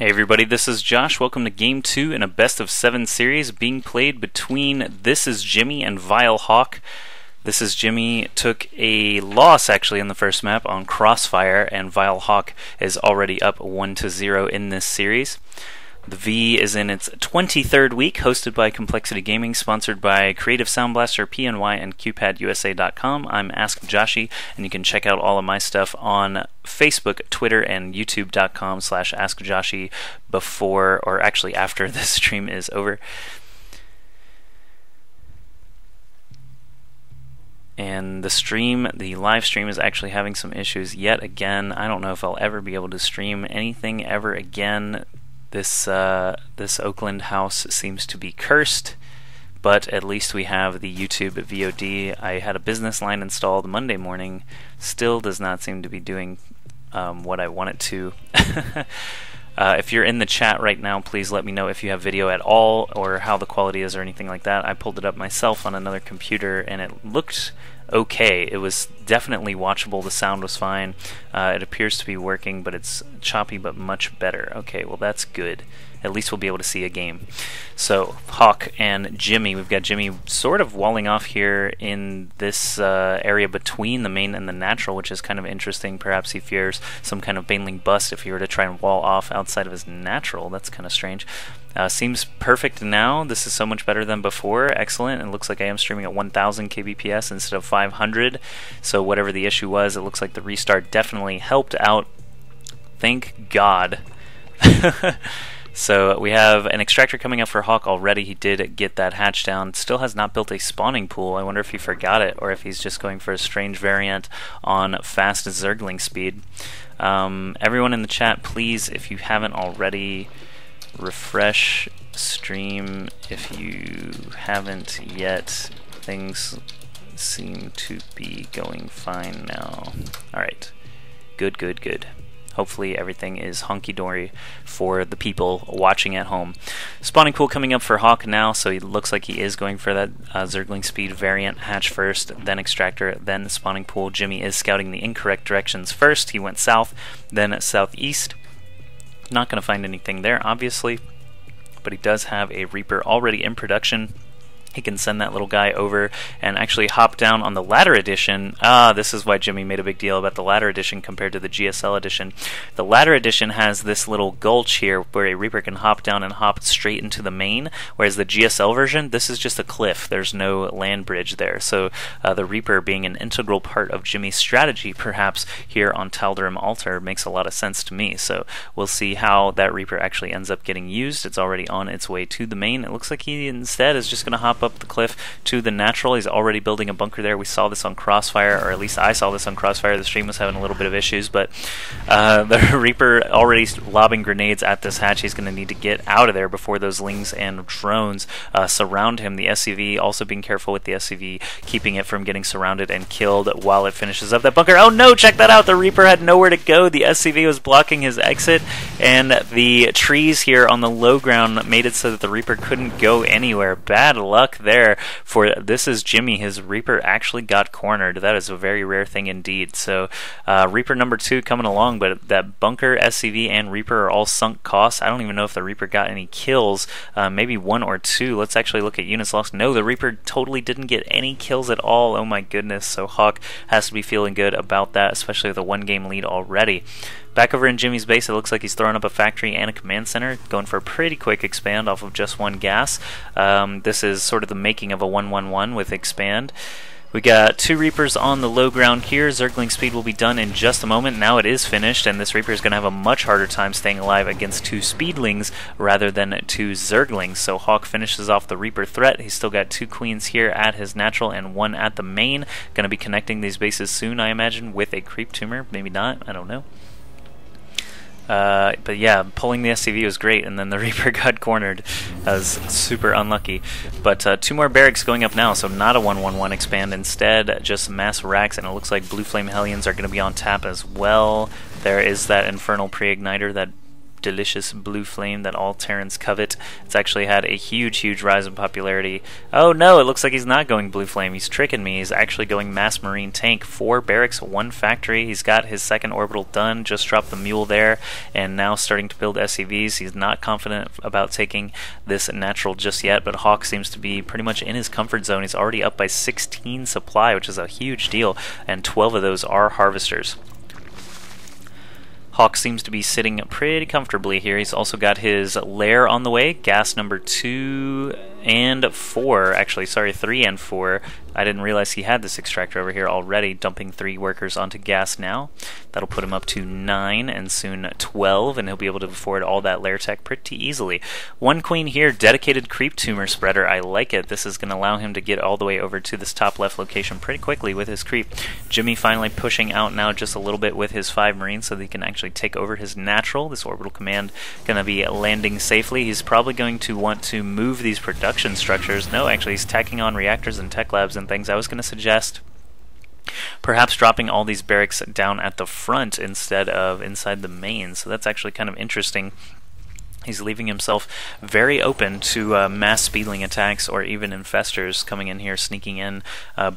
Hey everybody, this is Josh. Welcome to Game 2 in a best of 7 series being played between ThisIsJimmy and Vile.Hawk. ThisIsJimmy took a loss actually in the first map on Crossfire, and Vile.Hawk is already up 1-0 in this series. The V is in its 23rd week, hosted by Complexity Gaming, sponsored by Creative Sound Blaster, PNY, and QPadUSA.com. I'm AskJoshy, and you can check out all of my stuff on Facebook, Twitter, and YouTube.com/AskJoshy before, or actually after this stream is over. And the live stream is actually having some issues yet again. I don't know if I'll ever be able to stream anything ever again. This Oakland house seems to be cursed, but at least we have the YouTube VOD. I had a business line installed Monday morning. Still does not seem to be doing what I want it to. If you're in the chat right now, please let me know if you have video at all or how the quality is or anything like that. I pulled it up myself on another computer and it looked okay. It was definitely watchable. The sound was fine. It appears to be working, but it's choppy but much better. Okay, well that's good. At least we'll be able to see a game. So, Hawk and Jimmy. We've got Jimmy sort of walling off here in this area between the main and the natural, which is kind of interesting. Perhaps he fears some kind of baneling bust if he were to try and wall off outside of his natural. That's kind of strange. Seems perfect now. This is so much better than before. Excellent. It looks like I am streaming at 1000 kbps instead of 500. So whatever the issue was, it looks like the restart definitely helped out. Thank God. So we have an extractor coming up for Hawk already. He did get that hatch down. Still has not built a spawning pool. I wonder if he forgot it or if he's just going for a strange variant on fast Zergling speed. Everyone in the chat, please, if you haven't already, refresh stream if you haven't yet. Things seem to be going fine now. Alright. Good, good, good. Hopefully everything is honky-dory for the people watching at home. Spawning pool coming up for Hawk now, so he looks like he is going for that Zergling speed variant. Hatch first, then extractor, then spawning pool. Jimmy is scouting the incorrect directions first. He went south, then southeast. Not going to find anything there, obviously, but he does have a Reaper already in production. He can send that little guy over and actually hop down on the ladder edition. This is why Jimmy made a big deal about the ladder edition compared to the GSL edition. The ladder edition has this little gulch here where a Reaper can hop down and hop straight into the main, whereas the GSL version, this is just a cliff. There's no land bridge there. So the Reaper being an integral part of Jimmy's strategy, perhaps here on Tal'Darim Altar, makes a lot of sense to me. So we'll see how that Reaper actually ends up getting used. It's already on its way to the main. It looks like he instead is just going to hop up the cliff to the natural. He's already building a bunker there. We saw this on Crossfire, or at least I saw this on Crossfire. The stream was having a little bit of issues, but the Reaper already lobbing grenades at this hatch. He's going to need to get out of there before those lings and drones surround him. The SCV, also being careful with the SCV, keeping it from getting surrounded and killed while it finishes up that bunker. Oh no, check that out! The Reaper had nowhere to go. The SCV was blocking his exit, and the trees here on the low ground made it so that the Reaper couldn't go anywhere. Bad luck there for ThisIsJimmy. His Reaper actually got cornered. That is a very rare thing indeed. So Reaper number 2 coming along, but that bunker, SCV, and Reaper are all sunk costs. I don't even know if the Reaper got any kills. Maybe 1 or 2. Let's actually look at units lost. No, the Reaper totally didn't get any kills at all. Oh my goodness. So Hawk has to be feeling good about that, especially with a 1-game lead already. Back over in Jimmy's base, it looks like he's throwing up a factory and a command center, going for a pretty quick expand off of just 1 gas. This is sort of the making of a 1-1-1 with expand. We got 2 Reapers on the low ground here. Zergling speed will be done in just a moment. Now it is finished, and this Reaper is going to have a much harder time staying alive against 2 Speedlings rather than 2 Zerglings. So Hawk finishes off the Reaper threat. He's still got 2 Queens here at his natural and 1 at the main. Going to be connecting these bases soon, I imagine, with a Creep Tumor. Maybe not. I don't know. But yeah, pulling the SCV was great, and then the Reaper got cornered. That was super unlucky. But 2 more barracks going up now, so not a 1-1-1 expand. Instead, just mass racks, and it looks like Blue Flame Hellions are going to be on tap as well. There is that Infernal Pre-Igniter that delicious blue flame that all Terrans covet. It's actually had a huge rise in popularity. Oh no, it looks like he's not going blue flame. He's tricking me. He's actually going mass marine tank. 4 barracks, 1 factory. He's got his second orbital done, just dropped the mule there, and now starting to build SCVs. He's not confident about taking this natural just yet, but Hawk seems to be pretty much in his comfort zone. He's already up by 16 supply, which is a huge deal, and 12 of those are harvesters. Hawk seems to be sitting pretty comfortably here. He's also got his lair on the way, gas number 2 and 4, actually, sorry, 3 and 4. I didn't realize he had this extractor over here already, dumping 3 workers onto gas now. That'll put him up to 9 and soon 12, and he'll be able to afford all that lair tech pretty easily. 1 queen here, dedicated creep tumor spreader. I like it. This is going to allow him to get all the way over to this top left location pretty quickly with his creep. Jimmy finally pushing out now just a little bit with his 5 marines so that he can actually take over his natural. This orbital command going to be landing safely. He's probably going to want to move these production structures. No, actually, he's tacking on reactors and tech labs and things. I was going to suggest perhaps dropping all these barracks down at the front instead of inside the main. So that's actually kind of interesting. He's leaving himself very open to mass speedling attacks or even infestors coming in here, sneaking in,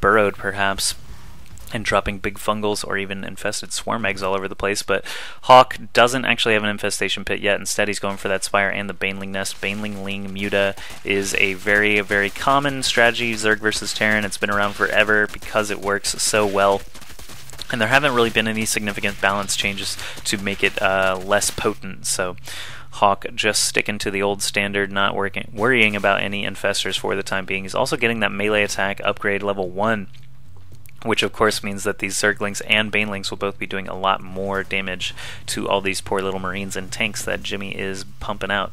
burrowed perhaps, and dropping big fungals or even infested swarm eggs all over the place. But Hawk doesn't actually have an infestation pit yet. Instead, he's going for that spire and the Baneling nest. Baneling Muta is a very common strategy, Zerg versus Terran. It's been around forever because it works so well. And there haven't really been any significant balance changes to make it less potent. So Hawk just sticking to the old standard, not worrying about any infestors for the time being. He's also getting that melee attack upgrade level 1, which of course means that these Zerglings and Banelings will both be doing a lot more damage to all these poor little marines and tanks that Jimmy is pumping out.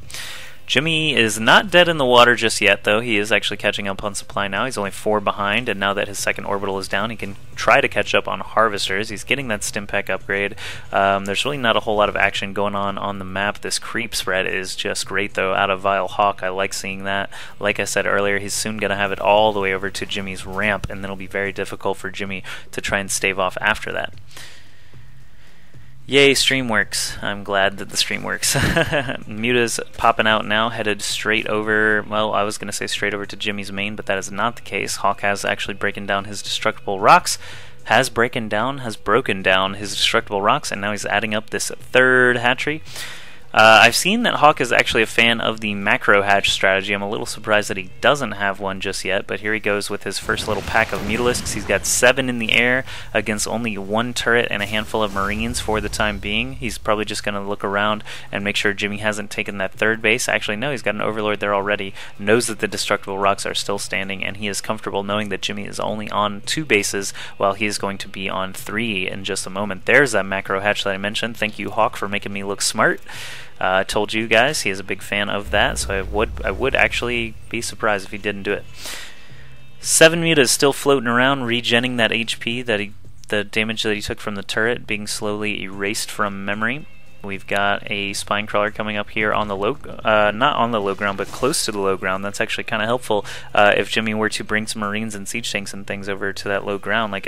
Jimmy is not dead in the water just yet, though. He is actually catching up on supply now. He's only 4 behind, and now that his second orbital is down, he can try to catch up on harvesters. He's getting that stim pack upgrade. There's really not a whole lot of action going on the map. This creep spread is just great, though, out of Vile.Hawk. I like seeing that. Like I said earlier, he's soon going to have it all the way over to Jimmy's ramp, and then it'll be very difficult for Jimmy to try and stave off after that. Yay, stream works. I'm glad that the stream works. Muta's popping out now, headed straight over, well, I was going to say straight over to Jimmy's main, but that is not the case. Hawk has actually broken down his destructible rocks, has broken down his destructible rocks, and now he's adding up this 3rd hatchery. I've seen that Hawk is actually a fan of the macro hatch strategy. I'm a little surprised that he doesn't have one just yet, but here he goes with his first little pack of Mutalisks. He's got 7 in the air against only 1 turret and a handful of Marines for the time being. He's probably just going to look around and make sure Jimmy hasn't taken that 3rd base. Actually, no, he's got an Overlord there already, knows that the destructible rocks are still standing, and he is comfortable knowing that Jimmy is only on 2 bases while he is going to be on 3 in just a moment. There's that macro hatch that I mentioned. Thank you, Hawk, for making me look smart. I told you guys he is a big fan of that, so I would actually be surprised if he didn't do it. 7 Muta is still floating around, regenning that HP, the damage that he took from the turret being slowly erased from memory. We've got a spine crawler coming up here on the low, not on the low ground, but close to the low ground. That's actually kind of helpful if Jimmy were to bring some Marines and siege tanks and things over to that low ground, like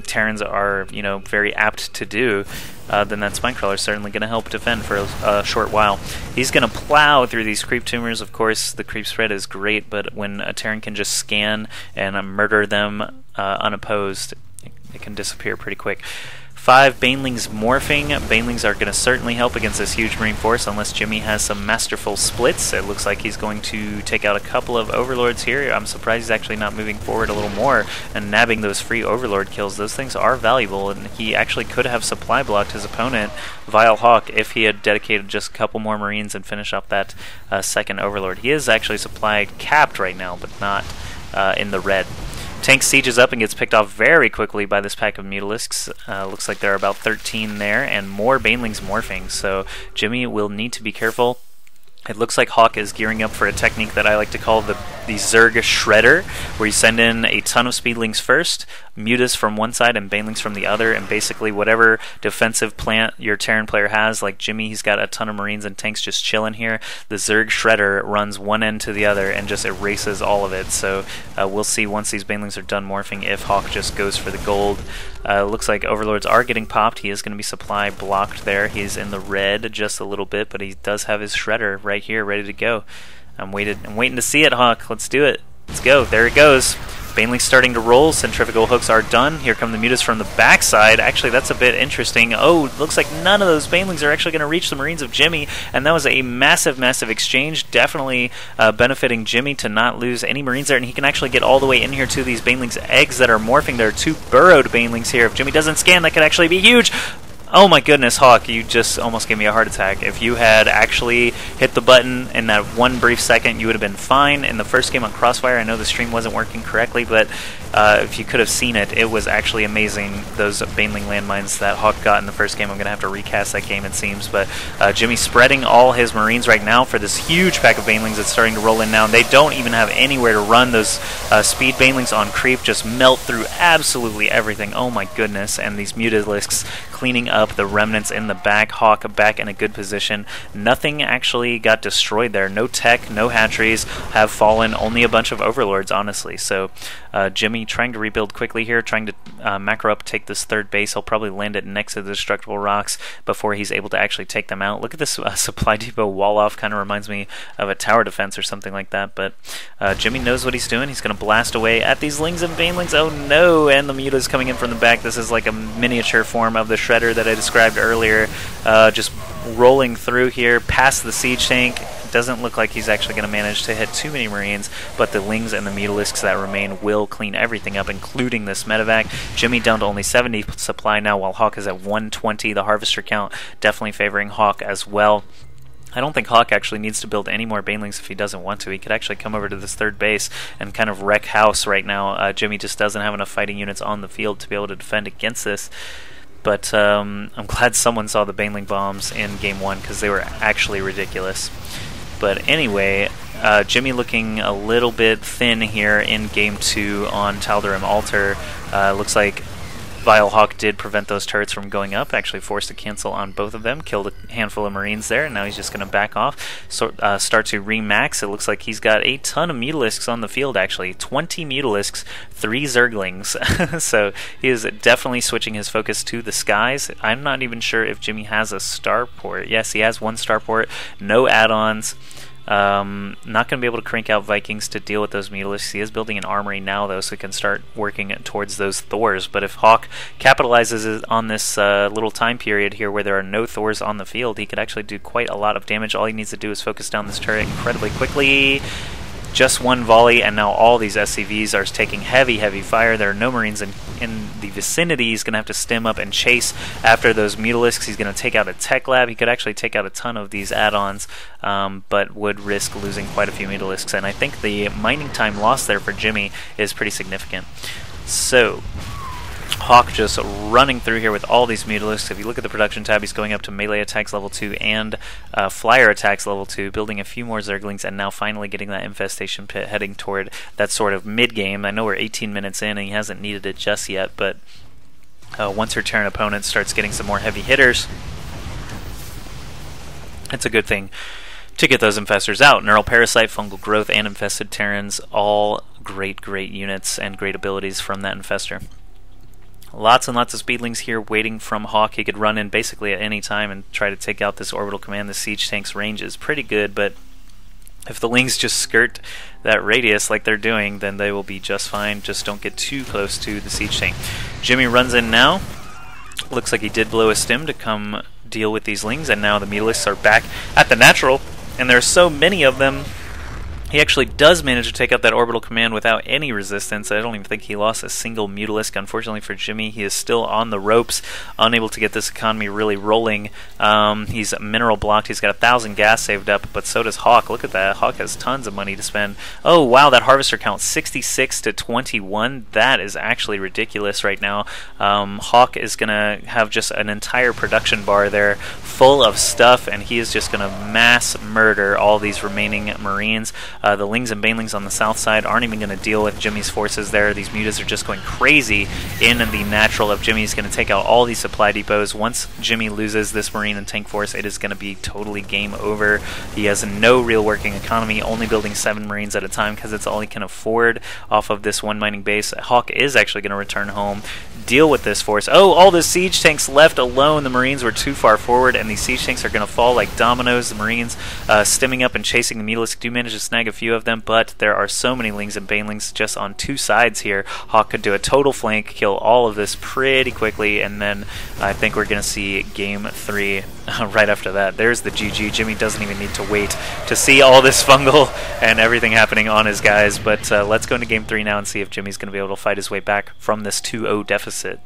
Terrans are, very apt to do. Then that spine crawler is certainly going to help defend for a short while. He's going to plow through these creep tumors. Of course, the creep spread is great, but when a Terran can just scan and murder them unopposed, it can disappear pretty quick. 5 Banelings morphing. Banelings are going to certainly help against this huge Marine force unless Jimmy has some masterful splits. It looks like he's going to take out a couple of Overlords here. I'm surprised he's actually not moving forward a little more and nabbing those free Overlord kills. Those things are valuable, and he actually could have supply blocked his opponent, Vile.Hawk, if he had dedicated just a couple more Marines and finished off that second Overlord. He is actually supply capped right now, but not in the red. Tank sieges up and gets picked off very quickly by this pack of Mutalisks. Looks like there are about 13 there, and more Banelings morphing, so Jimmy will need to be careful It looks like Hawk is gearing up for a technique that I like to call the Zerg Shredder, where you send in a ton of speedlings first, mutas from one side and banelings from the other, and basically whatever defensive plant your Terran player has, like Jimmy, he's got a ton of Marines and tanks just chilling here. The Zerg Shredder runs one end to the other and just erases all of it. So we'll see once these banelings are done morphing if Hawk just goes for the gold. Looks like Overlords are getting popped. He is going to be supply blocked there. He's in the red just a little bit, but he does have his Shredder right here ready to go. I'm waiting to see it, Hawk. Let's do it. Let's go. There it goes. Baneling's starting to roll. Centrifugal hooks are done. Here come the mutas from the backside. Actually, that's a bit interesting. Oh, looks like none of those banelings are actually going to reach the Marines of Jimmy, and that was a massive, massive exchange. Definitely benefiting Jimmy to not lose any Marines there, and he can actually get all the way in here to these banelings' eggs that are morphing. There are 2 burrowed banelings here. If Jimmy doesn't scan, that could actually be huge. Oh my goodness, Hawk, you just almost gave me a heart attack. If you had actually hit the button in that one brief second, you would have been fine. In the first game on Crossfire, I know the stream wasn't working correctly, but if you could have seen it, it was actually amazing, those baneling landmines that Hawk got in the first game. I'm going to have to recast that game, it seems, but Jimmy spreading all his Marines right now for this huge pack of banelings that's starting to roll in now, and they don't even have anywhere to run. Those speed banelings on creep just melt through absolutely everything. Oh my goodness, and these mutalisks cleaning up the remnants in the back. Hawk back in a good position. Nothing actually got destroyed there. No tech, no hatcheries have fallen, only a bunch of overlords, honestly. So Jimmy trying to rebuild quickly here, trying to macro up, take this third base. He'll probably land it next to the destructible rocks before he's able to actually take them out. Look at this supply depot wall off. Kind of reminds me of a tower defense or something like that, but Jimmy knows what he's doing. He's going to blast away at these lings and banelings. Oh no, and the muta's coming in from the back. This is like a miniature form of the Shredder that I described earlier, just rolling through here past the siege tank. Doesn't look like he's actually going to manage to hit too many Marines, but the lings and the mutalisks that remain will clean everything up, including this medevac. Jimmy down to only 70 supply now, while Hawk is at 120. The harvester count definitely favoring Hawk as well. I don't think Hawk actually needs to build any more banelings if he doesn't want to. He could actually come over to this third base and kind of wreck house right now. Jimmy just doesn't have enough fighting units on the field to be able to defend against this. But I'm glad someone saw the baneling bombs in Game 1 because they were actually ridiculous. But anyway, Jimmy looking a little bit thin here in Game 2 on Tal'Darim Altar. Looks like Vile.Hawk did prevent those turrets from going up, actually forced a cancel on both of them, killed a handful of Marines there, and now he's just going to back off, start to remax. It looks like he's got a ton of mutalisks on the field, actually. 20 mutalisks, 3 Zerglings. So he is definitely switching his focus to the skies. I'm not even sure if Jimmy has a starport. Yes, he has one starport, no add-ons. Not going to be able to crank out Vikings to deal with those mutalisks. He is building an armory now, though, so he can start working towards those Thors. But if Hawk capitalizes on this little time period here where there are no Thors on the field, he could actually do quite a lot of damage. All he needs to do is focus down this turret incredibly quickly. Just one volley, and now all these SCVs are taking heavy, heavy fire. There are no Marines in the vicinity. He's going to have to stem up and chase after those mutalisks. He's going to take out a tech lab. He could actually take out a ton of these add-ons, but would risk losing quite a few mutalisks. And I think the mining time lost there for Jimmy is pretty significant. So Hawk just running through here with all these mutalisks. If you look at the production tab, he's going up to melee attacks level 2 and flyer attacks level 2, building a few more Zerglings, and now finally getting that infestation pit heading toward that sort of mid-game. I know we're 18 minutes in and he hasn't needed it just yet, but once her Terran opponent starts getting some more heavy hitters, it's a good thing to get those infestors out. Neural Parasite, Fungal Growth, and Infested Terrans, all great units and great abilities from that infestor. Lots and lots of speedlings here waiting from Hawk. He could run in basically at any time and try to take out this orbital command. The siege tank's range is pretty good, but if the lings just skirt that radius like they're doing, then they will be just fine. Just don't get too close to the siege tank. Jimmy runs in now. Looks like he did blow a stim to come deal with these lings, and now the mutalisks are back at the natural, and there are so many of them. He actually does manage to take out that orbital command without any resistance. I don't even think he lost a single Mutalisk. Unfortunately for Jimmy, he is still on the ropes, unable to get this economy really rolling. He's mineral blocked. He's got 1,000 gas saved up, but so does Hawk. Look at that. Hawk has tons of money to spend. Oh, wow, that harvester count, 66 to 21. That is actually ridiculous right now. Hawk is going to have just an entire production bar there full of stuff, and he is just going to mass murder all these remaining Marines. The Lings and Banelings on the south side aren't even going to deal with Jimmy's forces there. These mutas are just going crazy in the natural of Jimmy. He's going to take out all these supply depots. Once Jimmy loses this Marine and tank force, it is going to be totally game over. He has no real working economy, only building 7 Marines at a time because it's all he can afford off of this one mining base. Hawk is actually going to return home, deal with this force. Oh, all the siege tanks left alone. The Marines were too far forward, and these siege tanks are going to fall like dominoes. The Marines stemming up and chasing the Mutalisk do manage to snag a few of them, but there are so many Lings and Banelings just on 2 sides here. Hawk could do a total flank, kill all of this pretty quickly, and then I think we're going to see game 3 right after that. There's the GG. Jimmy doesn't even need to wait to see all this fungal and everything happening on his guys, but let's go into game 3 now and see if Jimmy's going to be able to fight his way back from this 2-0 deficit.